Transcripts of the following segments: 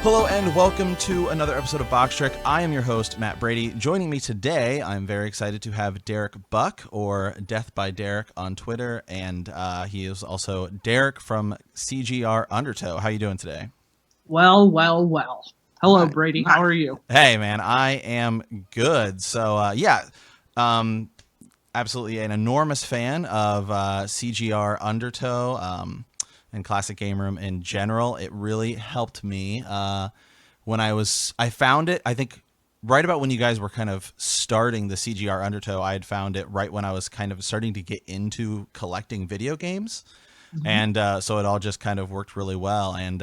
Hello and welcome to another episode of Box Trick. I am your host, Matt Brady. Joining me today, I'm very excited to have Derek Buck, or Death by Derek on Twitter, and he is also Derek from CGR Undertow. How you doing today? Well. Hello, Hi. Brady. How are you? Hey, man, I am good. So, absolutely an enormous fan of CGR Undertow and Classic Game Room in general. It really helped me when I found it, I think, right about when you guys were kind of starting the CGR Undertow. I had found it right when I was kind of starting to get into collecting video games. And so it all just kind of worked really well, and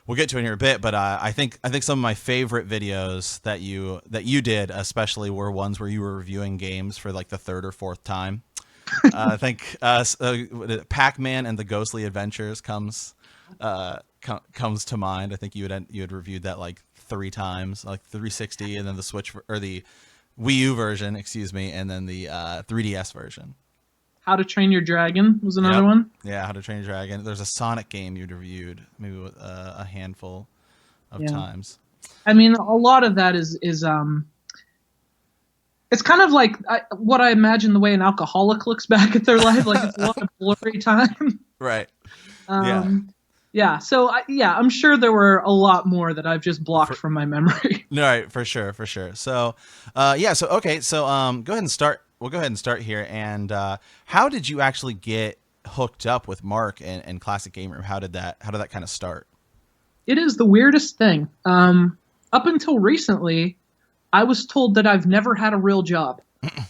we'll get to it in here a bit. But I think some of my favorite videos that you did, especially, were ones where you were reviewing games for like the third or fourth time. I think Pac-Man and the Ghostly Adventures comes to mind. I think you had reviewed that like 3 times, like 360, and then the Switch or the Wii U version, excuse me, and then the 3DS version. How to Train Your Dragon was another one. Yeah, How to Train Your Dragon. There's a Sonic game you'd reviewed, maybe with a handful of times. I mean, a lot of that is it's kind of like what I imagine the way an alcoholic looks back at their life. Like, it's a lot of blurry time. Right. Yeah. So I'm sure there were a lot more that I've just blocked from my memory. No, right, for sure. So, okay. So, go ahead and start. We'll go ahead and start here. And how did you actually get hooked up with Mark and Classic Game Room? How did that kind of start? It is the weirdest thing. Up until recently, I was told that I've never had a real job.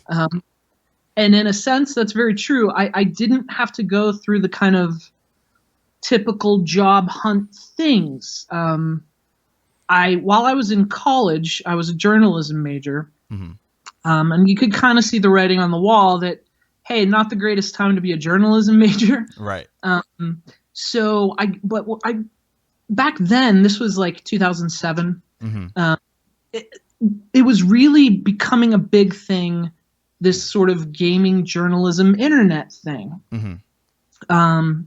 And in a sense, that's very true. I didn't have to go through the kind of typical job hunt things. While I was in college, I was a journalism major. Mm-hmm. And you could kind of see the writing on the wall that, hey, not the greatest time to be a journalism major. Right. So back then, this was like 2007. Mm-hmm. It was really becoming a big thing, this sort of gaming journalism internet thing. Mm-hmm.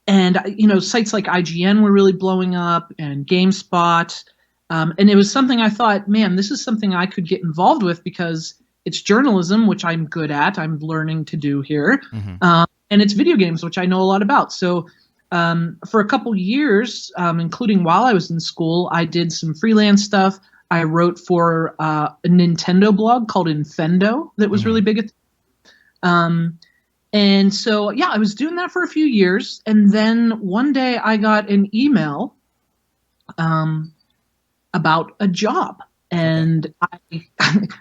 And sites like IGN were really blowing up, and GameSpot. And it was something I thought, man, this is something I could get involved with because it's journalism, which I'm good at. I'm learning to do here. Mm-hmm. And it's video games, which I know a lot about. So for a couple years, including while I was in school, I did some freelance stuff. I wrote for a Nintendo blog called Infendo that was really big at and so, I was doing that for a few years. And then one day I got an email about a job. And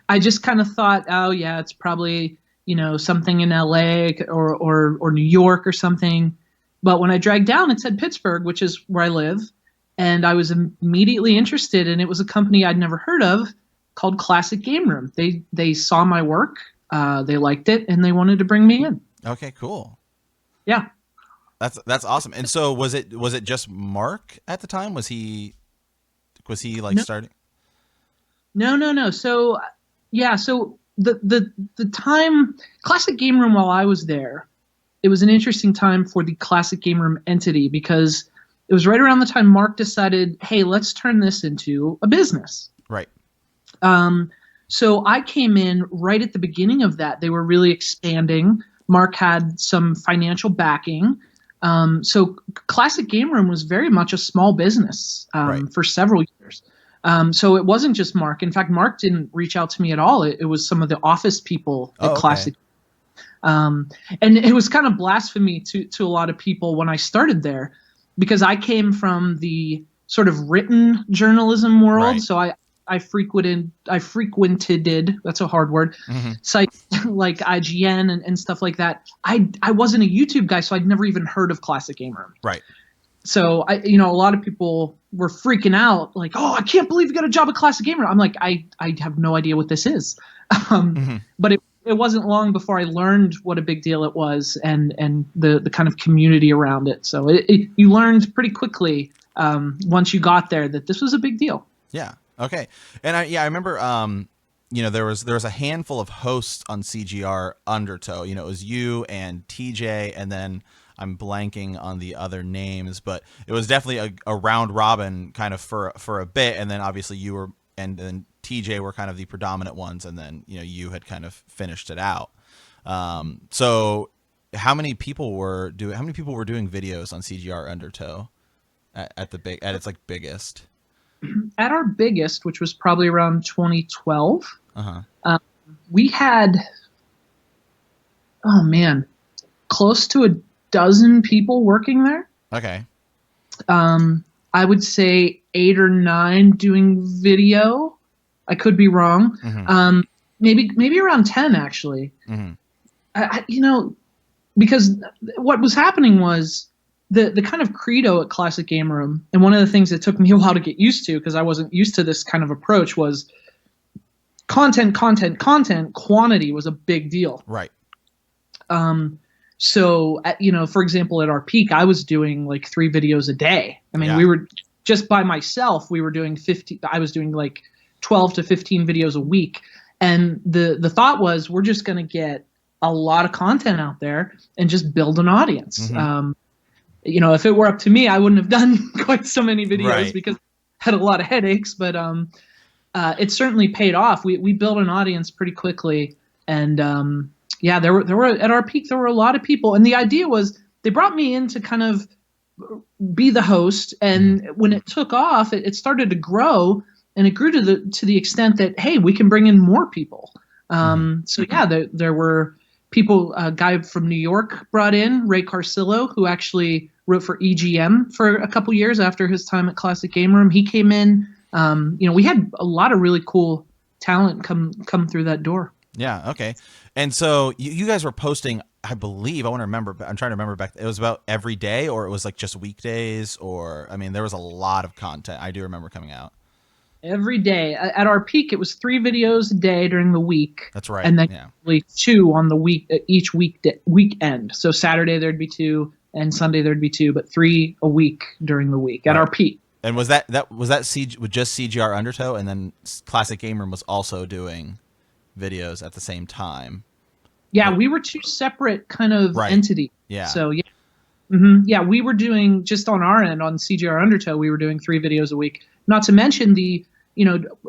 I just kind of thought, oh, yeah, it's probably, something in LA or New York or something. But when I dragged down, it said Pittsburgh, which is where I live. And I was immediately interested. And it was a company I'd never heard of called Classic Game Room. They saw my work. They liked it, and they wanted to bring me in. Okay, cool. Yeah. That's awesome. And so was it just Mark at the time? Was he like starting? No. So the time Classic Game Room, while I was there, it was an interesting time for the Classic Game Room entity because it was right around the time Mark decided, hey, let's turn this into a business. Right. So I came in right at the beginning of that. They were really expanding. Mark had some financial backing. So Classic Game Room was very much a small business for several years. So it wasn't just Mark. In fact, Mark didn't reach out to me at all. It was some of the office people at Classic. And it was kind of blasphemy to a lot of people when I started there because I came from the sort of written journalism world. Right. So I frequented, that's a hard word, sites like IGN and stuff like that. I wasn't a YouTube guy, so I'd never even heard of Classic Game Room. Right. So a lot of people were freaking out, like, oh, I can't believe you got a job at Classic Game Room. I'm like, I have no idea what this is. But it wasn't long before I learned what a big deal it was and the kind of community around it. So you learned pretty quickly once you got there that this was a big deal. Yeah. Okay. And I remember, there was a handful of hosts on CGR Undertow. It was you and TJ, and then I'm blanking on the other names, but it was definitely a round robin kind of for a bit, and then obviously you were and then TJ were kind of the predominant ones, and then you had kind of finished it out. So how many people were doing videos on CGR Undertow at its like biggest? At our biggest, which was probably around 2012, we had, oh man, close to a dozen people working there. Okay. I would say 8 or 9 doing video. I could be wrong. Maybe around 10 actually. Because what was happening was the kind of credo at Classic Game Room, and one of the things that took me a while to get used to, because I wasn't used to this kind of approach, was content. Quantity was a big deal. Right. So, for example, at our peak, I was doing like 3 videos a day. I mean, we were just by myself, we were doing 50. I was doing like 12 to 15 videos a week. And the thought was, we're just going to get a lot of content out there and just build an audience. If it were up to me, I wouldn't have done quite so many videos because I had a lot of headaches, but it certainly paid off. We built an audience pretty quickly, and there were at our peak, there were a lot of people, and the idea was they brought me in to kind of be the host, and when it took off, it started to grow, and it grew to the extent that, hey, we can bring in more people. There were people, a guy from New York brought in, Ray Carcillo, who actually wrote for EGM for a couple years after his time at Classic Game Room. He came in. We had a lot of really cool talent come through that door. Yeah. Okay. And so you guys were posting, I believe, I'm trying to remember back. It was about every day, or it was like just weekdays, or, I mean, there was a lot of content. I do remember coming out. Every day. At our peak, it was 3 videos a day during the week. That's right. And then 2 on the each weekend. So Saturday there'd be 2, and Sunday there'd be 2, but 3 a week during the week at our peak. And was that just CGR Undertow, and then Classic Game Room was also doing videos at the same time? Yeah, we were 2 separate kind of entities. Yeah. So we were doing, just on our end on CGR Undertow, we were doing 3 videos a week. Not to mention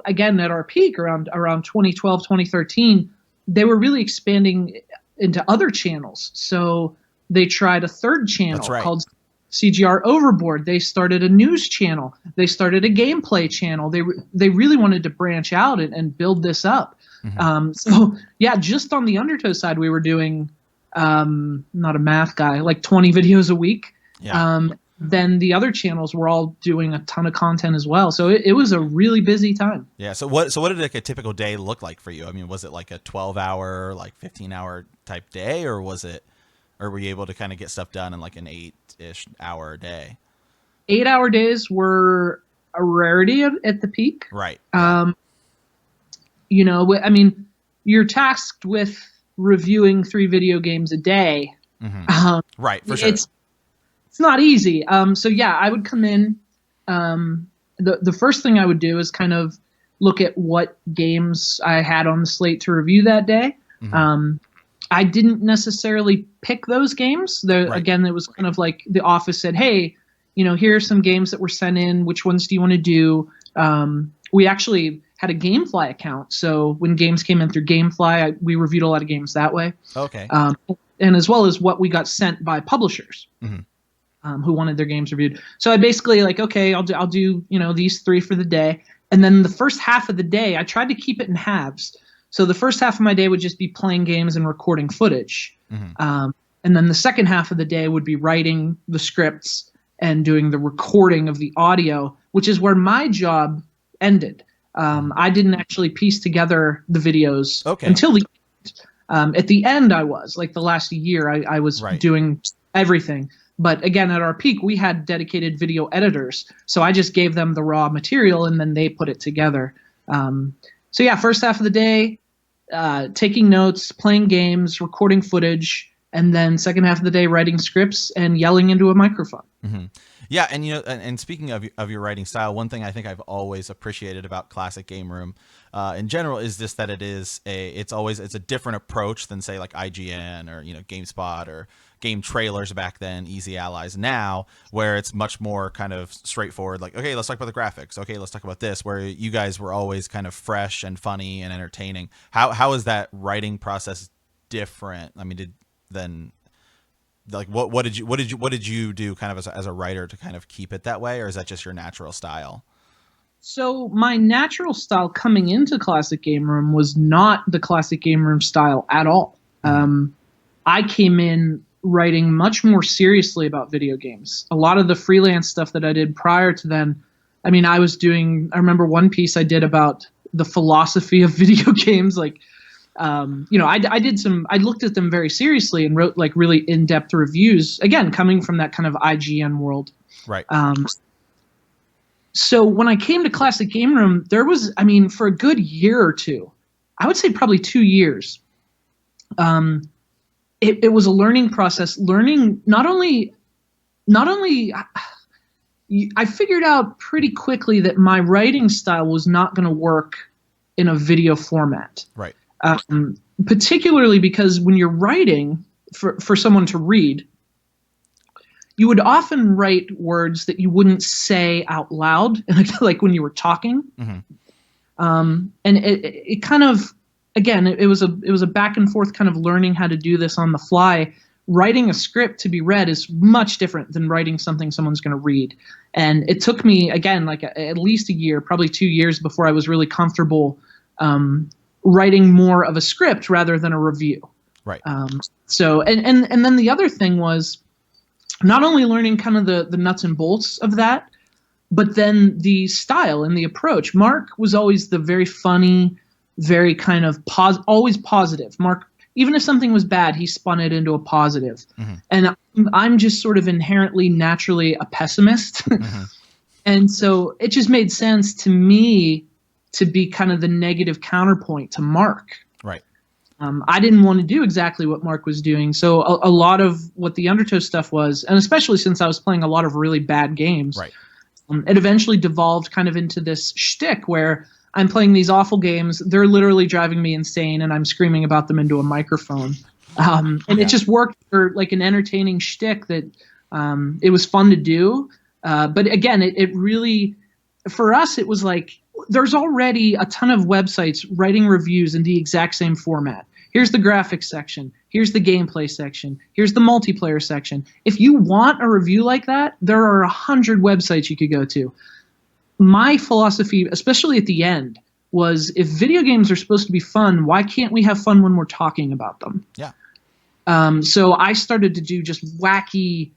again, at our peak around 2012, 2013, they were really expanding into other channels. So they tried a 3rd channel called CGR Overboard. They started a news channel. They started a gameplay channel. They really wanted to branch out and build this up. Just on the Undertow side, we were doing, not a math guy, like 20 videos a week. Yeah. Then the other channels were all doing a ton of content as well. So it was a really busy time. Yeah. So what did like a typical day look like for you? I mean, was it like a 12-hour, like 15-hour type day, or were you able to kind of get stuff done in like an 8-ish hour day? 8-hour days were a rarity at the peak. Right. I mean, you're tasked with reviewing 3 video games a day. Right. For sure. It's not easy. I would come in. The first thing I would do is kind of look at what games I had on the slate to review that day. I didn't necessarily pick those games. Again, it was kind of like the office said, hey, here are some games that were sent in. Which ones do you want to do? We actually had a GameFly account. So when games came in through GameFly, we reviewed a lot of games that way. Okay. And as well as what we got sent by publishers. Who wanted their games reviewed. So I basically I'll do these 3 for the day, and then the first half of the day I tried to keep it in halves. So the first half of my day would just be playing games and recording footage, and then the second half of the day would be writing the scripts and doing the recording of the audio, which is where my job ended. I didn't actually piece together the videos until the end. At the end, I was like the last year I was doing everything. But again, at our peak, we had dedicated video editors. So I just gave them the raw material, and then they put it together. First half of the day, taking notes, playing games, recording footage, and then second half of the day, writing scripts and yelling into a microphone. Yeah, and and speaking of your writing style, one thing I think I've always appreciated about Classic Game Room, in general, is just that it's a different approach than say like IGN or GameSpot or Game Trailers back then, Easy Allies now, where it's much more kind of straightforward. Like, okay, let's talk about the graphics. Okay, let's talk about this. Where you guys were always kind of fresh and funny and entertaining. How is that writing process different? I mean, than like what did you do kind of as a writer to kind of keep it that way, or is that just your natural style? So my natural style coming into Classic Game Room was not the Classic Game Room style at all. I came in writing much more seriously about video games. A lot of the freelance stuff that I did prior to then, I mean, I remember one piece I did about the philosophy of video games. Like, I looked at them very seriously and wrote like really in-depth reviews, again, coming from that kind of IGN world. Right. So when I came to Classic Game Room, there was, I mean, for a good year or two, I would say probably 2 years, it was a learning process. Learning not only I figured out pretty quickly that my writing style was not going to work in a video format. Right. Particularly because when you're writing for someone to read, you would often write words that you wouldn't say out loud, like when you were talking. And it kind of, again, it was a back and forth kind of learning how to do this on the fly. Writing a script to be read is much different than writing something someone's going to read. And it took me, again, like at least a year, probably 2 years before I was really comfortable writing more of a script rather than a review. Right. So, and then the other thing was not only learning kind of the nuts and bolts of that, but then the style and the approach. Mark was always the very funny, very kind of always positive. Mark, even if something was bad, he spun it into a positive. And I'm just sort of inherently, naturally a pessimist. And so it just made sense to me to be kind of the negative counterpoint to Mark. Right. I didn't want to do exactly what Mark was doing. So a lot of what the Undertow stuff was, and especially since I was playing a lot of really bad games, right. It eventually devolved kind of into this shtick where I'm playing these awful games. They're literally driving me insane, and I'm screaming about them into a microphone. And it just worked for like an entertaining shtick that it was fun to do. But again, it really, for us, it was like there's already a ton of websites writing reviews in the exact same format. Here's the graphics section. Here's the gameplay section. Here's the multiplayer section. If you want a review like that, there are 100 websites you could go to. My philosophy, especially at the end, was if video games are supposed to be fun, why can't we have fun when we're talking about them? Yeah. So I started to do just wacky,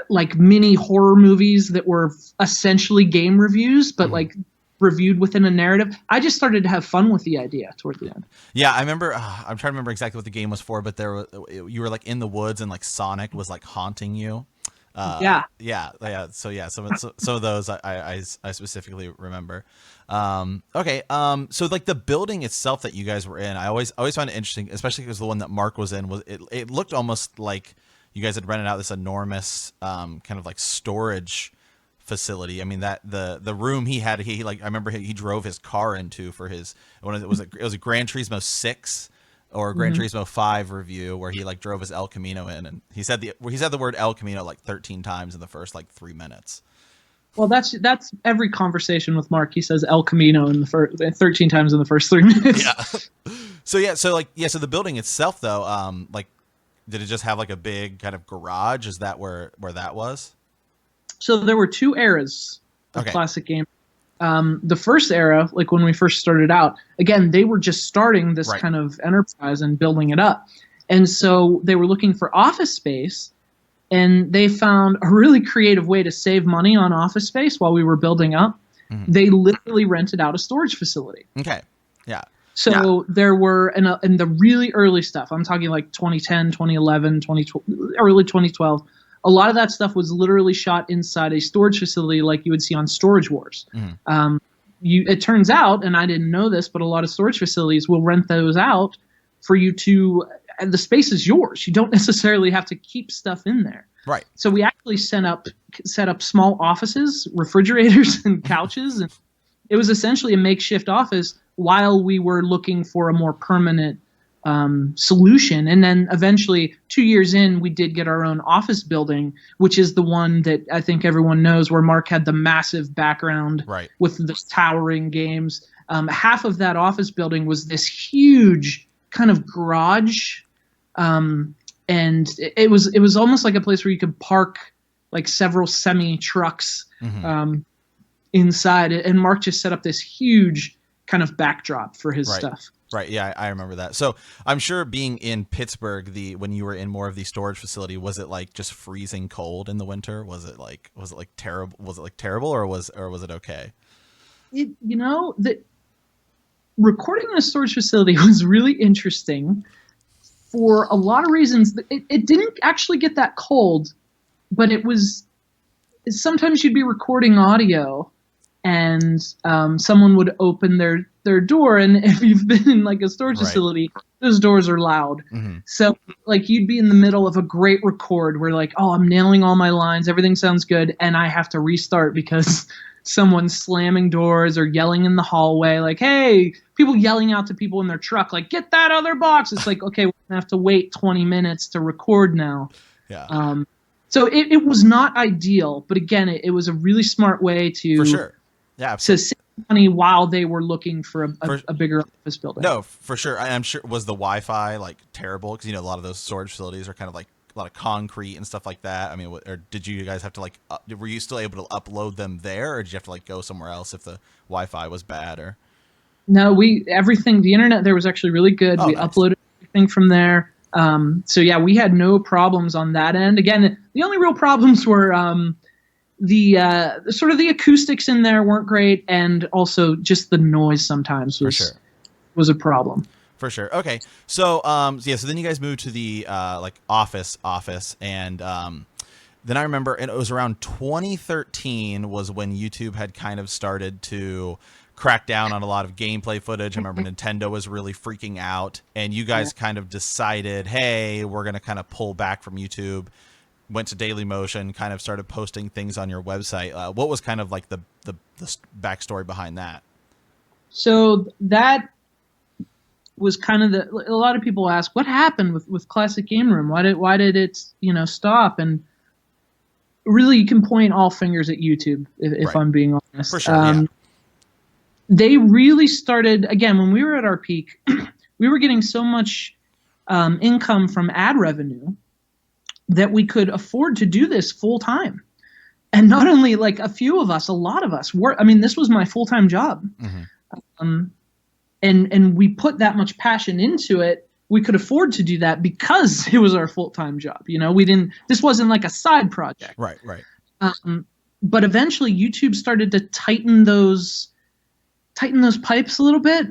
like mini horror movies that were essentially game reviews, but like reviewed within a narrative. I just started to have fun with the idea toward the end. Yeah, I remember. I'm trying to remember exactly what the game was for, but you were like in the woods and like Sonic was like haunting you. Yeah. So yeah, some of those I specifically remember. Okay. So like the building itself that you guys were in, I always found it interesting, especially because the one that Mark was in it looked almost like you guys had rented out this enormous kind of like storage facility. I mean that the room he had, I remember he drove his car into for his it was a Gran Turismo 6 or Gran Turismo 5 review where he like drove his El Camino in, and he said the word El Camino like 13 times in the first like 3 minutes. Well, that's every conversation with Mark. He says El Camino in the first 13 times in the first 3 minutes. Yeah. So the building itself though, like did it just have like a big kind of garage? Is that where that was? So there were two eras of Classic Game. The first era, like when we first started out, again, they were just starting this kind of enterprise and building it up. And so they were looking for office space, and they found a really creative way to save money on office space while we were building up. They literally rented out a storage facility. Okay. Yeah. So there were, in the really early stuff, I'm talking like 2010, 2011, early 2012, a lot of that stuff was literally shot inside a storage facility like you would see on Storage Wars. It turns out, and I didn't know this, but a lot of storage facilities will rent those out for you to – the space is yours. You don't necessarily have to keep stuff in there. Right. So we actually set up small offices, refrigerators, and couches, and it was essentially a makeshift office while we were looking for a more permanent solution. And then eventually, 2 years in, we did get our own office building, which is the one that I think everyone knows, where Mark had the massive background Right. with the towering games. Half of that office building was this huge kind of garage, and it was almost like a place where you could park like several semi trucks inside. And Mark just set up this huge kind of backdrop for his stuff. Right. Yeah, I remember that. So I'm sure being in Pittsburgh, when you were in more of the storage facility, was it like just freezing cold in the winter? Was it like terrible? Was it like terrible, or was it okay? The recording in a storage facility was really interesting for a lot of reasons. It didn't actually get that cold, but sometimes you'd be recording audio and someone would open their door, and if you've been in like a storage facility, those doors are loud. So like you'd be in the middle of a great record where like, oh, I'm nailing all my lines, everything sounds good, and I have to restart because someone's slamming doors or yelling in the hallway, like, hey, people yelling out to people in their truck, like, get that other box. It's like, okay, we're gonna have to wait 20 minutes to record now. Yeah. So it was not ideal, but again, it was a really smart way to, for sure, yeah, absolutely, to save money while they were looking for a bigger office building. No, for sure. I'm sure. Was the Wi-Fi like terrible? Because a lot of those storage facilities are kind of like a lot of concrete and stuff like that. I mean, or did you guys have to like? Were you still able to upload them there, or did you have to like go somewhere else if the Wi-Fi was bad? Or no, everything. The internet there was actually really good. We uploaded everything from there. So yeah, we had no problems on that end. Again, the only real problems were the sort of the acoustics in there weren't great, and also just the noise sometimes was a problem. For sure. Okay. So so then you guys moved to the like office, and then I remember, and it was around 2013 was when YouTube had kind of started to crack down on a lot of gameplay footage. I remember Nintendo was really freaking out, and you guys kind of decided, hey, we're going to kind of pull back from YouTube, went to Dailymotion, kind of started posting things on your website. What was kind of like the backstory behind that? So that was kind of a lot of people ask, what happened with Classic Game Room? Why did it, stop? And really, you can point all fingers at YouTube, if I'm being honest. For sure, yeah. They really started, again, when we were at our peak, we were getting so much income from ad revenue that we could afford to do this full time. And not only like a few of us, a lot of us were, this was my full-time job. And we put that much passion into it. We could afford to do that because it was our full-time job. This wasn't like a side project. Right. But eventually YouTube started to tighten those pipes a little bit.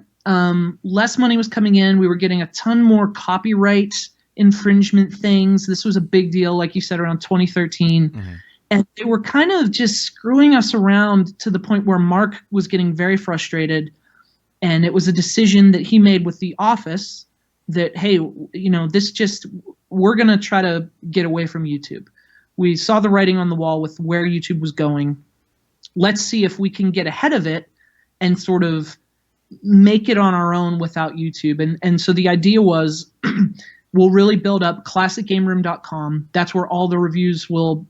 Less money was coming in. We were getting a ton more copyright infringement things. This was a big deal, like you said, around 2013. And they were kind of just screwing us around to the point where Mark was getting very frustrated. And it was a decision that he made with the office that, hey, we're going to try to get away from YouTube. We saw the writing on the wall with where YouTube was going. Let's see if we can get ahead of it and sort of make it on our own without YouTube. And so the idea was we'll really build up classicgameroom.com. That's where all the reviews will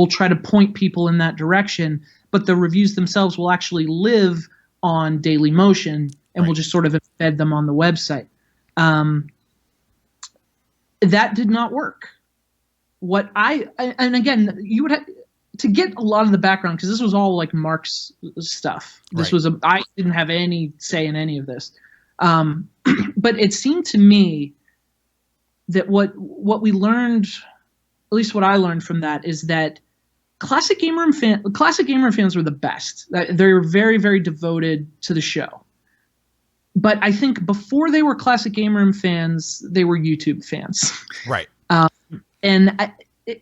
try to point people in that direction. But the reviews themselves will actually live on Dailymotion, and we'll just sort of embed them on the website. That did not work. And again, you would have to get a lot of the background, because this was all like Mark's stuff. I didn't have any say in any of this. But it seemed to me that what we learned, at least what I learned from that, is that Classic Game Room fans were the best. They're very, very devoted to the show. But I think before they were Classic Game Room fans, they were YouTube fans. Right.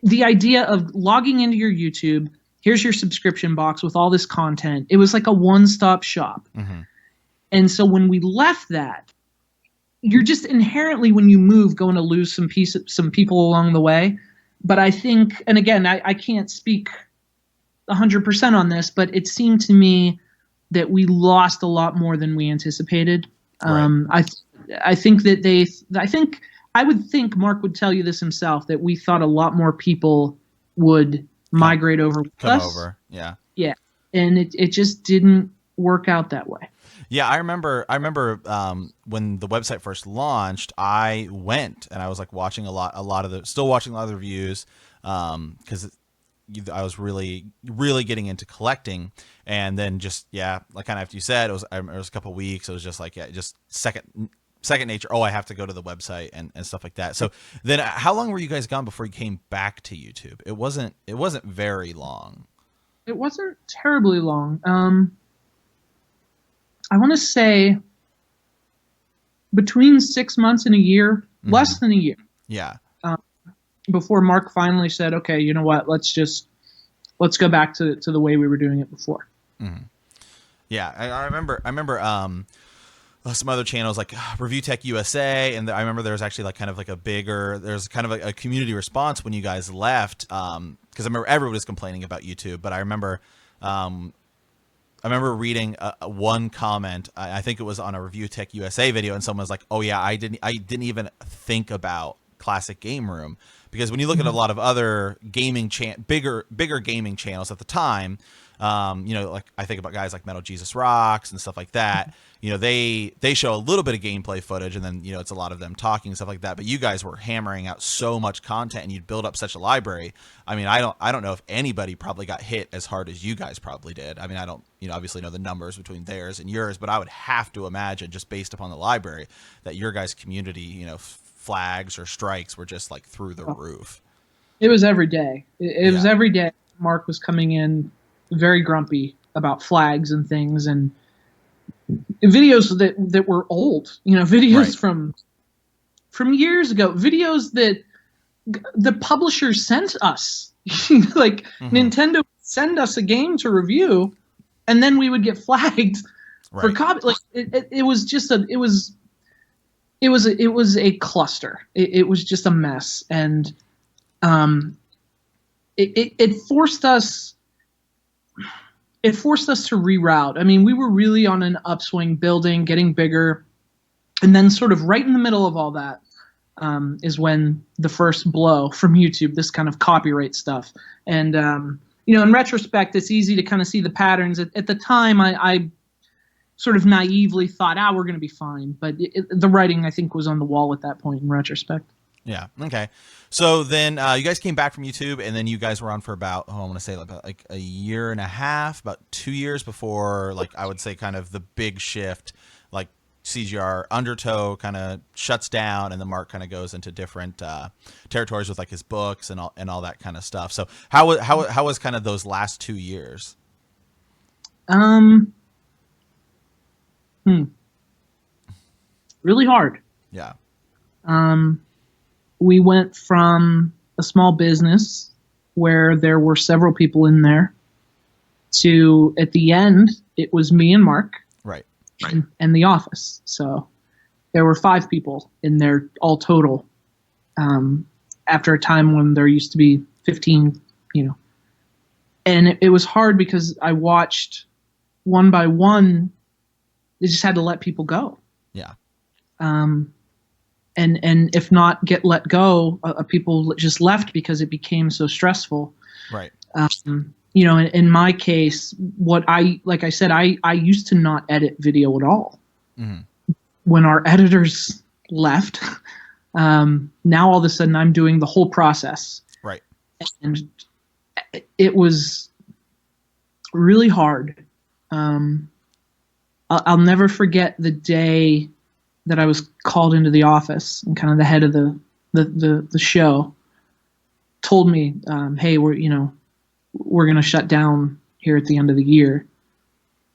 The idea of logging into your YouTube, here's your subscription box with all this content. It was like a one-stop shop. And so when we left that, you're just inherently, when you move, going to lose some people along the way. but I think, and again, I can't speak 100% on this, but it seemed to me that we lost a lot more than we anticipated. Right. I think that I would think Mark would tell you this himself, that we thought a lot more people would Come migrate over with come us. over. Yeah. Yeah. And it just didn't work out that way. Yeah, I remember. When the website first launched, I went and I was like watching still watching a lot of the reviews, because I was really, really getting into collecting, and then just like kind of after you said, it was a couple of weeks. It was just like just second nature. Oh, I have to go to the website and stuff like that. So then, how long were you guys gone before you came back to YouTube? It wasn't very long. It wasn't terribly long. I want to say between 6 months and a year, less than a year. Yeah. Before Mark finally said, okay, you know what, let's go back to the way we were doing it before. Yeah, I remember some other channels like Review Tech USA, and I remember there was actually like kind of like there's kind of a community response when you guys left, because I remember everyone was complaining about YouTube, but I remember reading one comment. I think it was on a Review Tech USA video, and someone was like, "Oh yeah, I didn't even think about Classic Game Room," because when you look at a lot of other bigger gaming channels at the time, like I think about guys like Metal Jesus Rocks and stuff like that. They show a little bit of gameplay footage, and then it's a lot of them talking and stuff like that. But you guys were hammering out so much content, and you'd build up such a library. I mean, I don't know if anybody probably got hit as hard as you guys probably did. I mean, I don't obviously know the numbers between theirs and yours, but I would have to imagine, just based upon the library, that your guys' community flags or strikes were just like through the roof. It was every day. It was every day. Mark was coming in very grumpy about flags and things, and videos that were old, videos Right. from years ago, videos that the publisher sent us. Like Nintendo would send us a game to review, and then we would get flagged for copy. Like it was just it was a cluster. It was just a mess, and it forced us. It forced us to reroute. I mean, we were really on an upswing, building, getting bigger, and then sort of right in the middle of all that is when the first blow from YouTube, this kind of copyright stuff. And in retrospect, it's easy to kind of see the patterns. At the time, I sort of naively thought, we're going to be fine. But the writing, I think, was on the wall at that point in retrospect. Yeah. Okay. So then you guys came back from YouTube, and then you guys were on for about, I want to say about like a year and a half, about 2 years before, like I would say kind of the big shift, like CGR Undertow kind of shuts down, and then Mark kind of goes into different territories with like his books and all that kind of stuff. So how was kind of those last 2 years? Really hard. Yeah. We went from a small business where there were several people in there to, at the end, it was me and Mark. Right. And the office. So there were 5 people in there all total, after a time when there used to be 15, And it was hard because I watched one by one, they just had to let people go. Yeah. And if not get let go, people just left because it became so stressful. Right. In my case, like I said, I used to not edit video at all. When our editors left, now all of a sudden I'm doing the whole process. Right. And it was really hard. I'll never forget the day that I was called into the office, and kind of the head of the show told me, hey, we're going to shut down here at the end of the year.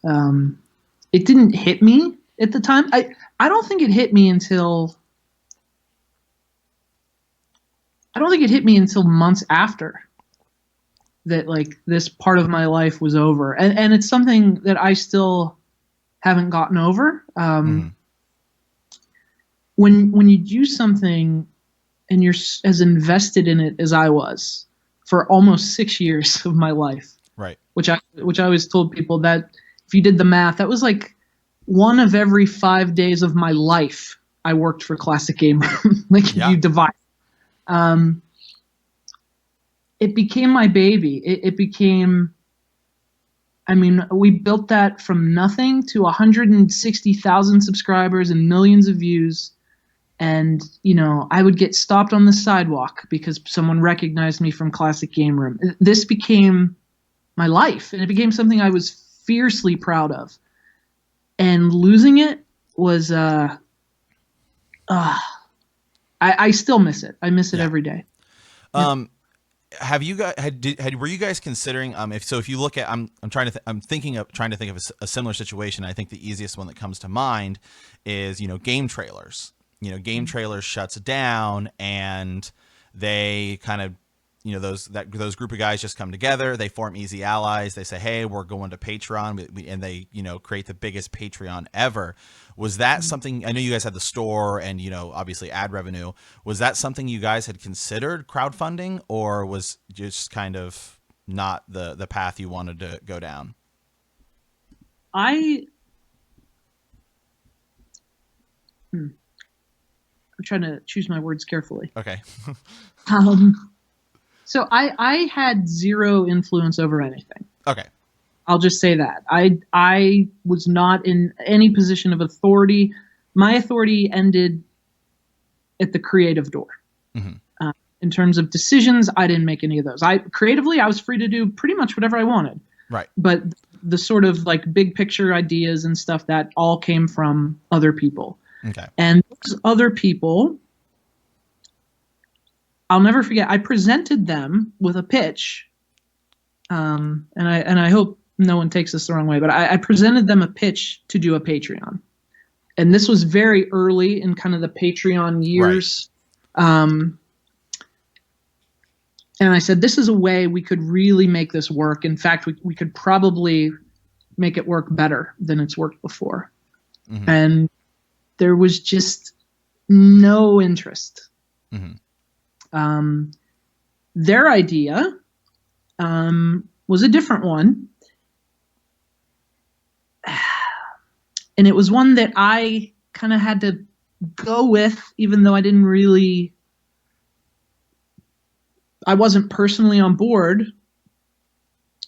It didn't hit me at the time. I don't think it hit me until months after that, like, this part of my life was over. And it's something that I still haven't gotten over. When you do something and you're as invested in it as I was for almost 6 years of my life. Right. Which I always told people that if you did the math, that was like one of every 5 days of my life I worked for Classic Game Room. Like Yeah. you divide. It became my baby. It became, I mean, we built that from nothing to 160,000 subscribers and millions of views. And, you know, I would get stopped on the sidewalk because someone recognized me from Classic Game Room. This became my life, and it became something I was fiercely proud of. And losing it was, I still miss it. I miss it every day. Have you guys were you guys considering if you look at I'm trying to think of a similar situation. I think the easiest one that comes to mind is, you know, game trailers. You know, game trailers shuts down, and they kind of, you know, those group of guys just come together. They form easy allies. They say, hey, we're going to Patreon, and they, you know, create the biggest Patreon ever. Was that something? I know you guys had the store and, you know, obviously ad revenue. Was that something you guys had considered crowdfunding, or was just kind of not the path you wanted to go down? I'm trying to choose my words carefully. Okay. So I had zero influence over anything. Okay. I'll just say that. I was not in any position of authority. My authority ended at the creative door. Mm-hmm. In terms of decisions, I didn't make any of those. Creatively, I was free to do pretty much whatever I wanted. Right. But the sort of like big picture ideas and stuff, that all came from other people. Okay. And those other people, I'll never forget, I presented them with a pitch. And I hope no one takes this the wrong way, but I presented them a pitch to do a Patreon. And this was very early in kind of the Patreon years. Right. And I said, this is a way we could really make this work. In fact, we could probably make it work better than it's worked before. Mm-hmm. And there was just no interest. Mm-hmm. Their idea was a different one. And it was one that I kind of had to go with, even though I wasn't personally on board.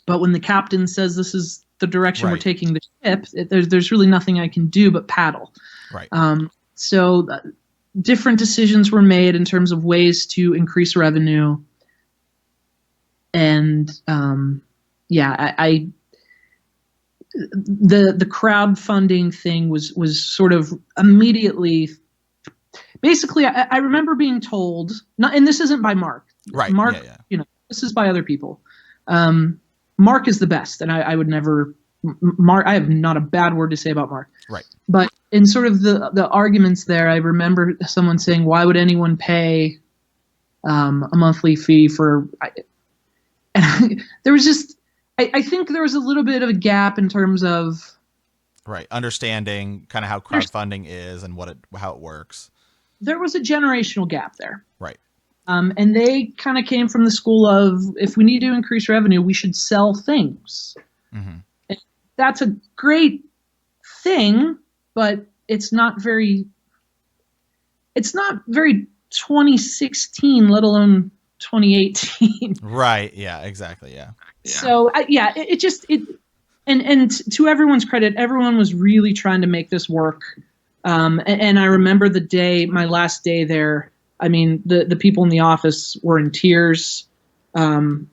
But when the captain says this is the direction we're taking the ship, there's really nothing I can do but paddle. Right. So different decisions were made in terms of ways to increase revenue. And the crowdfunding thing was sort of immediately. Basically, I remember being told, and this isn't by Mark. Right. Mark, you know, this is by other people. Mark is the best, and I would never. Mark, I have not a bad word to say about Mark. Right. But in sort of the arguments there, I remember someone saying, "Why would anyone pay a monthly fee for?" And there was just, I think there was a little bit of a gap in terms of understanding kind of how crowdfunding is and how it works. There was a generational gap there. Right. And they kind of came from the school of, if we need to increase revenue, we should sell things. Mm-hmm. And that's a great thing, but it's not very 2016, let alone 2018. Right. Yeah, exactly. Yeah. So and to everyone's credit, everyone was really trying to make this work. And I remember my last day there, I mean, the people in the office were in tears. One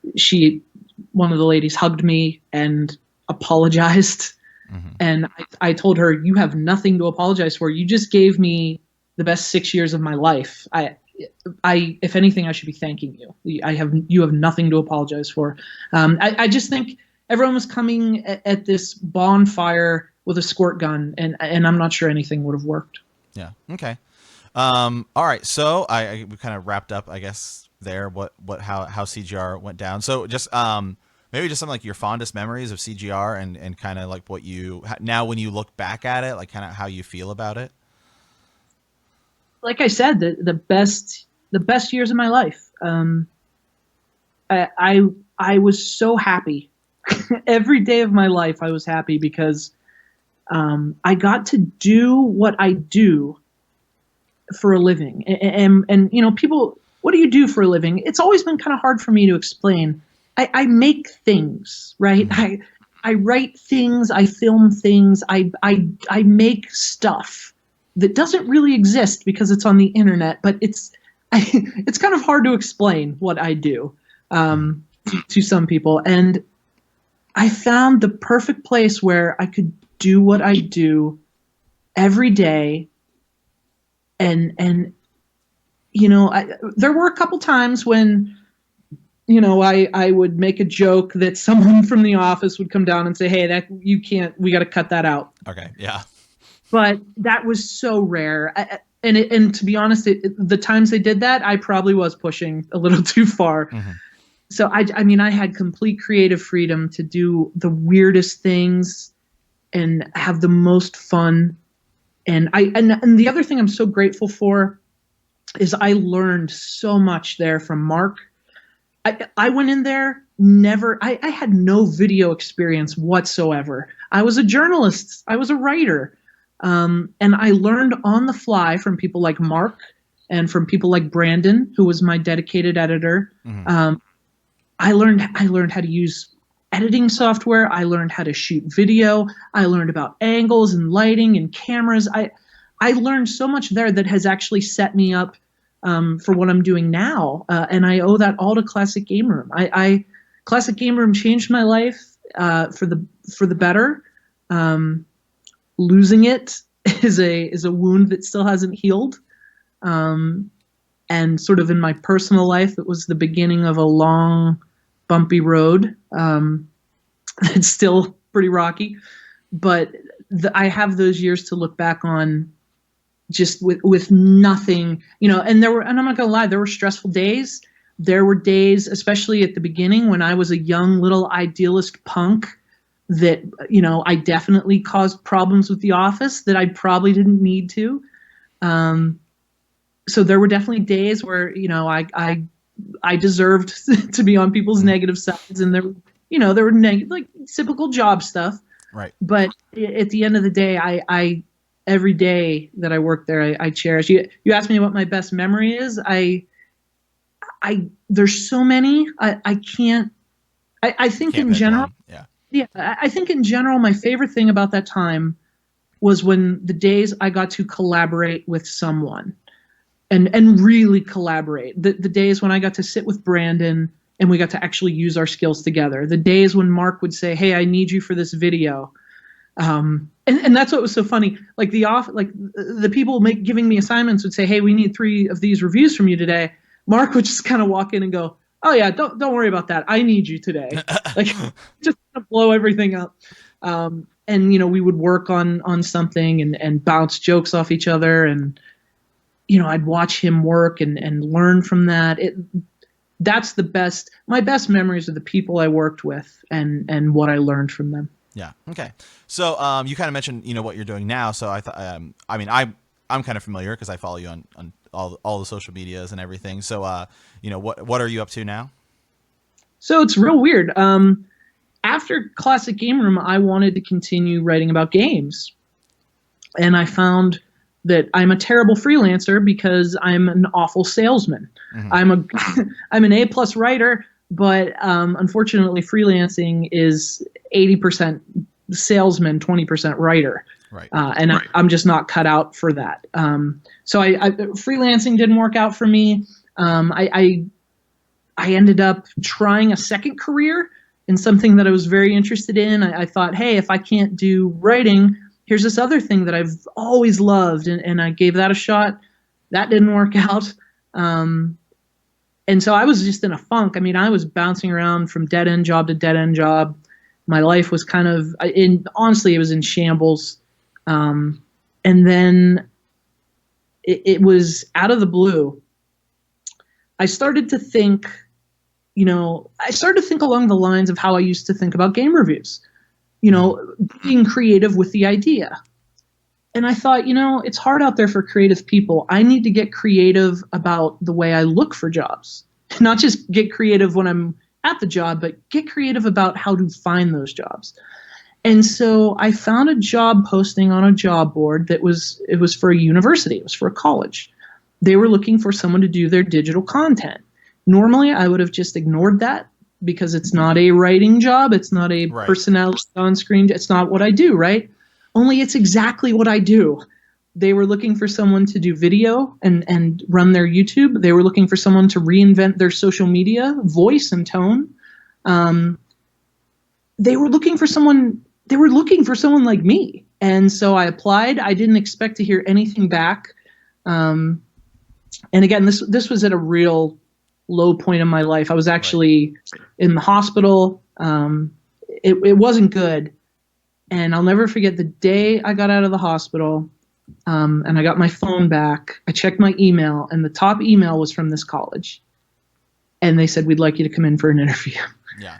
of the ladies hugged me and apologized. Mm-hmm. And I told her, you have nothing to apologize for. You just gave me the best 6 years of my life. If anything, I should be thanking you. You have nothing to apologize for. I just think everyone was coming at this bonfire with a squirt gun, and I'm not sure anything would have worked. Yeah. Okay. All right. So we kind of wrapped up, I guess, there how CGR went down. So just maybe just some like your fondest memories of CGR and kind of like what you now when you look back at it, like kind of how you feel about it. like I said, the best years of my life. I was so happy. Every day of my life I was happy because I got to do what I do for a living. And you know, people, what do you do for a living? It's always been kind of hard for me to explain. I make things, right? I write things, I film things, I make stuff that doesn't really exist because it's on the internet, but it's kind of hard to explain what I do to some people. And I found the perfect place where I could do what I do every day. And you know, there were a couple times when, you know, I would make a joke that someone from the office would come down and say, "Hey, that you can't. We got to cut that out." Okay, yeah. But that was so rare. And to be honest, the times they did that, I probably was pushing a little too far. Mm-hmm. So I mean, I had complete creative freedom to do the weirdest things and have the most fun. And and the other thing I'm so grateful for is I learned so much there from Mark. I went in there I had no video experience whatsoever. I was a journalist. I was a writer. And I learned on the fly from people like Mark and from people like Brandon, who was my dedicated editor. Mm-hmm. I learned how to use editing software. I learned how to shoot video. I learned about angles and lighting and cameras. I learned so much there that has actually set me up for what I'm doing now. And I owe that all to Classic Game Room. Classic Game Room changed my life for the better. Losing it is a wound that still hasn't healed. And sort of in my personal life, it was the beginning of a long, bumpy road. It's still pretty rocky, but I have those years to look back on just with nothing, you know, and I'm not gonna lie, there were stressful days. There were days, especially at the beginning when I was a young little idealist punk that, you know, I definitely caused problems with the office that I probably didn't need to. So there were definitely days where, you know, I deserved to be on people's negative sides, and there were like typical job stuff. Right. But at the end of the day, I every day that I worked there, I cherish. You asked me what my best memory is. There's so many. I can't. I think in general. Yeah. I think in general, my favorite thing about that time was when the days I got to collaborate with someone. And really collaborate. The days when I got to sit with Brandon and we got to actually use our skills together. The days when Mark would say, "Hey, I need you for this video." And that's what was so funny. Like the people giving me assignments would say, "Hey, we need 3 of these reviews from you today." Mark would just kind of walk in and go, "Oh yeah, don't worry about that. I need you today." Like just blow everything up. And you know, we would work on something and bounce jokes off each other, and you know, I'd watch him work and learn from that. That's my best memories of the people I worked with and what I learned from them. Yeah. Okay. So you kind of mentioned, you know, what you're doing now. So I thought, I mean, I'm kind of familiar because I follow you on all the social medias and everything. So, you know, what are you up to now? So it's real weird. After Classic Game Room, I wanted to continue writing about games. And I found that I'm a terrible freelancer because I'm an awful salesman. Mm-hmm. I'm an A+ writer, but unfortunately freelancing is 80% salesman, 20% writer. Right. I'm just not cut out for that. So freelancing didn't work out for me. I ended up trying a second career in something that I was very interested in. I thought, hey, if I can't do writing, here's this other thing that I've always loved, and I gave that a shot. That didn't work out. And so I was just in a funk. I mean, I was bouncing around from dead-end job to dead-end job. My life was kind of, honestly, it was in shambles. And then it was out of the blue. I started to think, along the lines of how I used to think about game reviews. You know, being creative with the idea. And I thought, it's hard out there for creative people. I need to get creative about the way I look for jobs. Not just get creative when I'm at the job, but get creative about how to find those jobs. And so I found a job posting on a job board it was for a university. It was for a college. They were looking for someone to do their digital content. Normally, I would have just ignored that because it's not a writing job. It's not a personality on screen. It's not what I do, right? Only it's exactly what I do. They were looking for someone to do video and run their YouTube. They were looking for someone to reinvent their social media, voice and tone. They were looking for someone like me. And so I applied. I didn't expect to hear anything back. And again, this was at a real low point in my life. I was actually in the hospital. It wasn't good. And I'll never forget the day I got out of the hospital, and I got my phone back. I checked my email, and the top email was from this college. And they said, "We'd like you to come in for an interview." Yeah.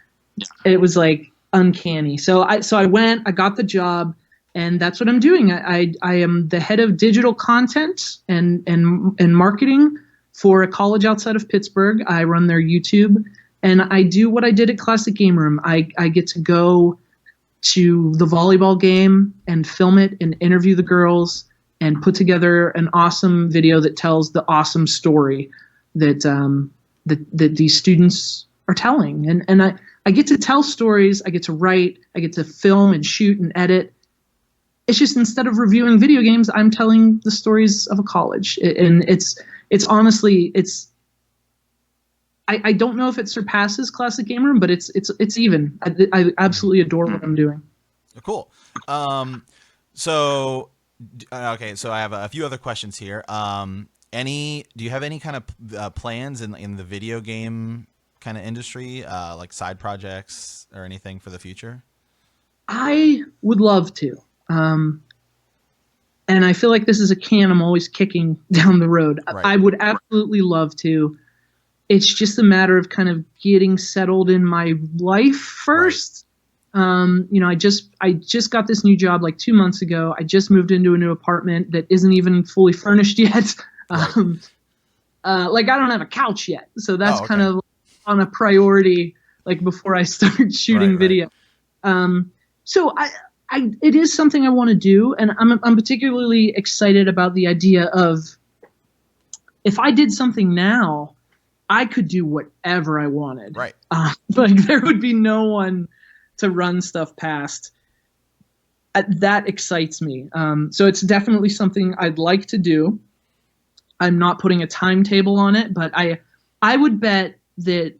It was like uncanny. So I went, I got the job, and that's what I'm doing. I am the head of digital content and marketing for a college outside of Pittsburgh. I run their YouTube, and I do what I did at Classic Game Room. I get to go to the volleyball game and film it and interview the girls and put together an awesome video that tells the awesome story that that these students are telling. And I get to tell stories, I get to write, I get to film and shoot and edit. It's just instead of reviewing video games, I'm telling the stories of a college. And it's honestly, I don't know if it surpasses Classic Game Room, but it's even. I absolutely adore what I'm doing. Cool. So I have a few other questions here. Do you have any kind of plans in the video game kind of industry, like side projects or anything for the future? I would love to. And I feel like this is a can I'm always kicking down the road. Right. I would absolutely love to. It's just a matter of kind of getting settled in my life first. Right. I just got this new job like 2 months ago. I just moved into a new apartment that isn't even fully furnished yet. Right. Like I don't have a couch yet. So that's kind of on a priority, like before I start shooting video. So it is something I want to do. And I'm particularly excited about the idea of if I did something now, I could do whatever I wanted. Right. Like there would be no one to run stuff past. That excites me. So it's definitely something I'd like to do. I'm not putting a timetable on it, but I would bet that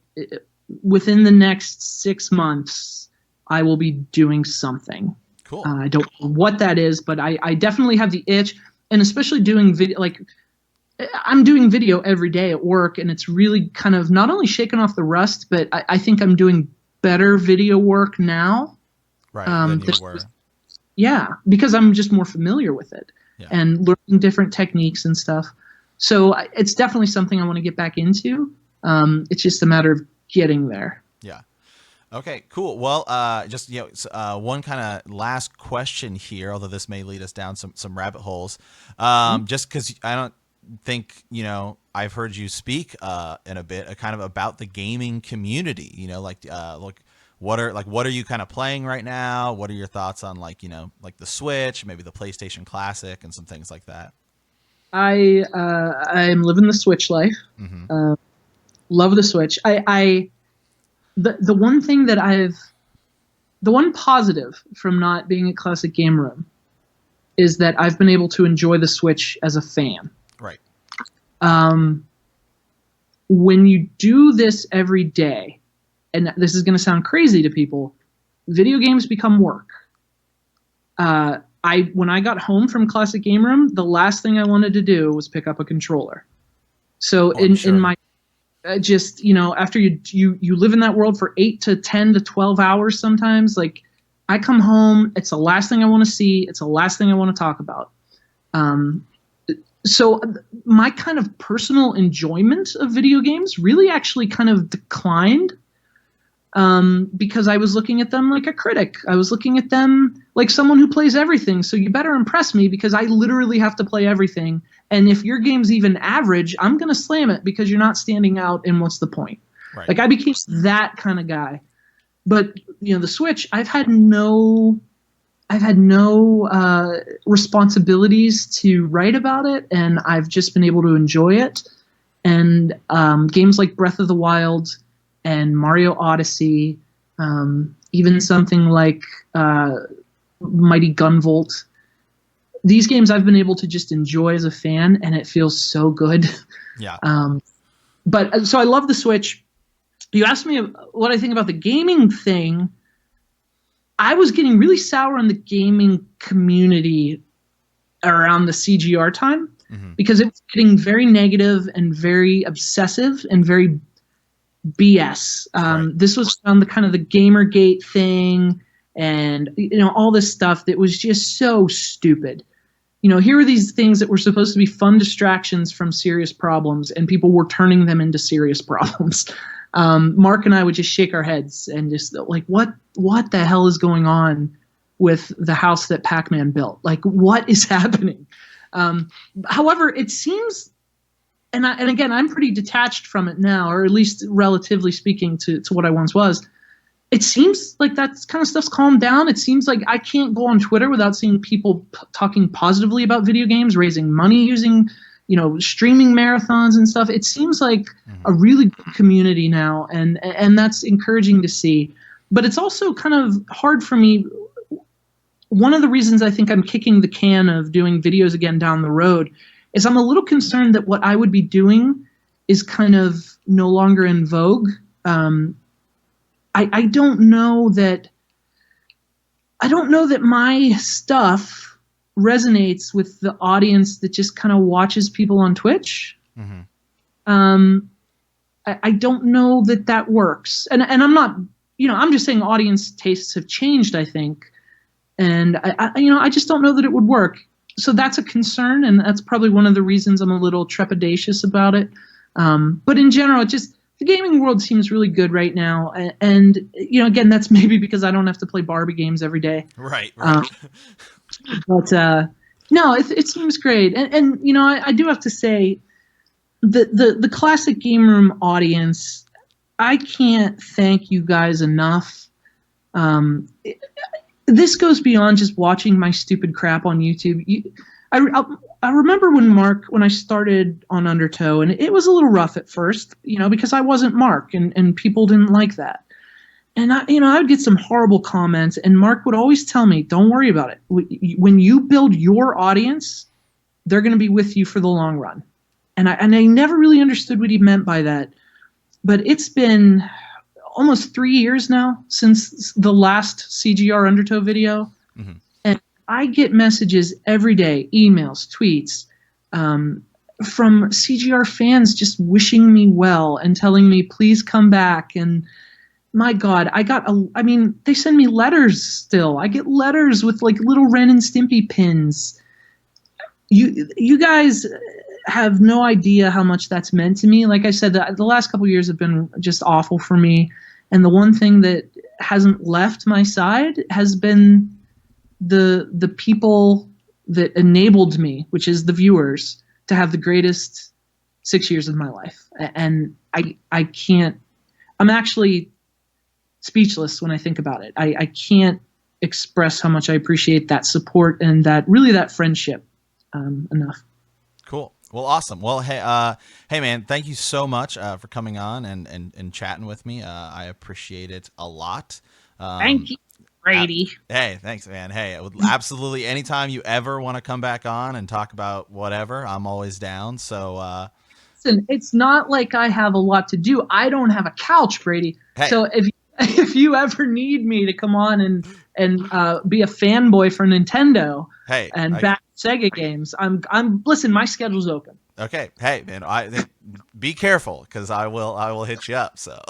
within the next 6 months, I will be doing something. Cool. I don't know what that is, but I definitely have the itch, and especially doing video, like I'm doing video every day at work, and it's really kind of not only shaking off the rust, but I think I'm doing better video work now. Right. Than you were. Yeah, because I'm just more familiar with it and learning different techniques and stuff. So it's definitely something I want to get back into. It's just a matter of getting there. Yeah. Okay, cool. Well, just one kind of last question here, although this may lead us down some rabbit holes. Just because I don't think I've heard you speak in a bit, kind of about the gaming community. What are you kind of playing right now? What are your thoughts on like the Switch, maybe the PlayStation Classic, and some things like that? I'm living the Switch life. Mm-hmm. Love the Switch. The one thing that the one positive from not being at Classic Game Room is that I've been able to enjoy the Switch as a fan. Right. When you do this every day, and this is going to sound crazy to people, video games become work. When I got home from Classic Game Room, the last thing I wanted to do was pick up a controller. So in my after you live in that world for 8 to 10 to 12 hours sometimes, like I come home, it's the last thing I want to see, it's the last thing I want to talk about. So my kind of personal enjoyment of video games really actually kind of declined. because I was looking at them like a critic. I was looking at them like someone who plays everything. So you better impress me because I literally have to play everything. And if your game's even average, I'm going to slam it because you're not standing out, and what's the point? Right. Like, I became that kind of guy. But, the Switch, I've had no responsibilities to write about it, and I've just been able to enjoy it. And games like Breath of the Wild and Mario Odyssey, even something like Mighty Gunvolt, these games I've been able to just enjoy as a fan, and it feels so good. Yeah. But so I love the Switch. You asked me what I think about the gaming thing. I was getting really sour on the gaming community around the CGR time because it was getting very negative and very obsessive and very BS. Right. This was on the kind of the Gamergate thing and all this stuff that was just so stupid. Here were these things that were supposed to be fun distractions from serious problems, and people were turning them into serious problems. Mark and I would just shake our heads and just like, what the hell is going on with the house that Pac-Man built? Like, what is happening? However, it seems, and again, I'm pretty detached from it now, or at least relatively speaking to what I once was. It seems like that kind of stuff's calmed down. It seems like I can't go on Twitter without seeing people talking positively about video games, raising money using, streaming marathons and stuff. It seems like a really good community now, and that's encouraging to see. But it's also kind of hard for me. One of the reasons I think I'm kicking the can of doing videos again down the road is I'm a little concerned that what I would be doing is kind of no longer in vogue. I don't know that my stuff resonates with the audience that just kind of watches people on Twitch. I don't know that works, and I'm not, I'm just saying audience tastes have changed, I think, and I just don't know that it would work. So that's a concern, and that's probably one of the reasons I'm a little trepidatious about it. But in general, the gaming world seems really good right now, and again, that's maybe because I don't have to play Barbie games every day. Right. But no, it seems great, and I do have to say, the classic game room audience, I can't thank you guys enough. This goes beyond just watching my stupid crap on YouTube. I remember when I started on Undertow, and it was a little rough at first, because I wasn't Mark, and people didn't like that. And I would get some horrible comments, and Mark would always tell me, "Don't worry about it. When you build your audience, they're going to be with you for the long run." And I never really understood what he meant by that. But it's been almost 3 years now since the last CGR Undertow video. And I get messages every day, emails, tweets, from CGR fans just wishing me well and telling me, please come back. And my God, they send me letters still. I get letters with like little Ren and Stimpy pins. You guys have no idea how much that's meant to me. Like I said, the last couple of years have been just awful for me. And the one thing that hasn't left my side has been the people that enabled me, which is the viewers, to have the greatest 6 years of my life. And I can't, I'm actually speechless when I think about it. I can't express how much I appreciate that support and that friendship enough. Cool. Well, awesome. Well, hey man, thank you so much for coming on and chatting with me. I appreciate it a lot. Thank you, Brady. Hey, thanks, man. Hey, absolutely. Anytime you ever want to come back on and talk about whatever, I'm always down. So, listen, it's not like I have a lot to do. I don't have a couch, Brady. Hey. So if you ever need me to come on and be a fanboy for Nintendo, back Sega games, listen, my schedule's open. Okay. Hey, man, be careful because I will hit you up. So,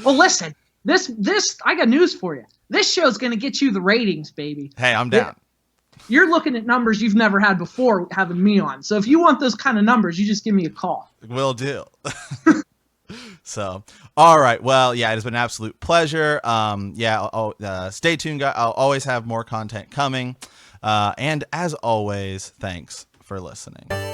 well, listen, this I got news for you. This show's going to get you the ratings, baby. Hey, I'm down. You're looking at numbers you've never had before having me on. So if you want those kind of numbers, you just give me a call. Will do. So, all right. Well, yeah, it has been an absolute pleasure. Stay tuned, guys. I'll always have more content coming. And as always, thanks for listening.